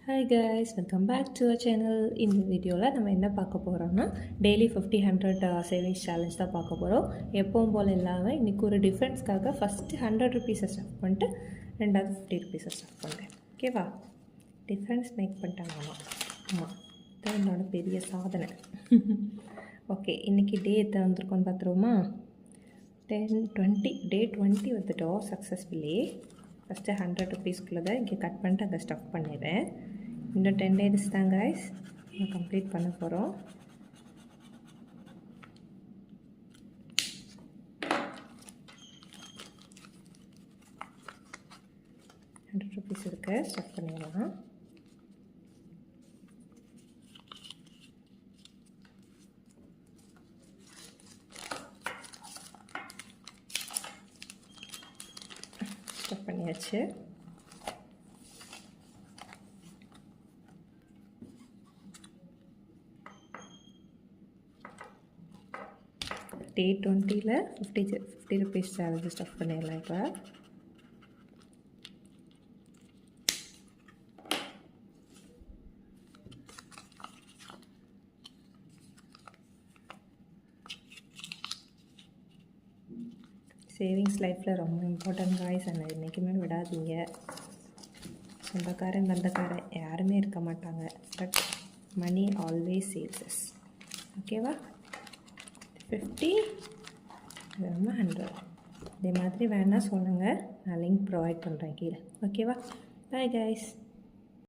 Hi guys, welcome back to our channel. இந்த வீடியோவில் நம்ம என்ன பார்க்க போகிறோம்னா டெய்லி 50-100 சேவிங்ஸ் சேலஞ்ச் தான் பார்க்க போகிறோம். எப்பவும் போல் இல்லாமல் இன்றைக்கி ஒரு டிஃப்ரென்ஸ்க்காக ஃபஸ்ட்டு 100 ருபீஸை ஸ்டஃப் பண்ணிட்டு ரெண்டாவது 50 ருபீஸை ஸ்டஃப் பண்ணுறேன். ஓகேவா? டிஃப்ரென்ஸ் மேக் பண்ணிட்டாங்க. ஆமாம், இதுதான் என்னோட பெரிய சாதனை. ஓகே, இன்றைக்கி டே எத்தனை வந்திருக்கோன்னு பார்த்துருவோமா? 10-20 டே 20 வந்துட்டோம் சக்ஸஸ்ஃபுல்லி. ஃபஸ்ட்டு 100 ருபீஸ்க்குள்ளே தான் இங்கே கட் பண்ணிட்டு அங்கே ஸ்டஃப் பண்ணிடுறேன். இன்னும் 10 days தான் கைஸ் நம்ம கம்ப்ளீட் பண்ண போகிறோம். ₹100 இருக்கு, ஸ்டஃப் பண்ணிடலாம். ஸ்டஃப் பண்ணியாச்சு. டே 20ல் 50 ருபீஸ் சேலஞ்சு ஸ்டஃப் பண்ணிடலாம். இப்போ சேவிங்ஸ் லைஃப்பில் ரொம்ப இம்பார்ட்டன்ட் காய்ஸ். அந்த என்றைக்குமே விடாதீங்க. சொந்தக்காரன் பந்தக்காரன் யாருமே இருக்க மாட்டாங்க, பட் மணி ஆல்வேஸ் சேவ்ஸ். ஓகேவா? 50 நம்ம 100 இதே மாதிரி வேணால் சொல்லுங்கள், நான் லிங்க் ப்ரொவைட் பண்ணுறேன் கீழே. ஓகேவா? Bye guys.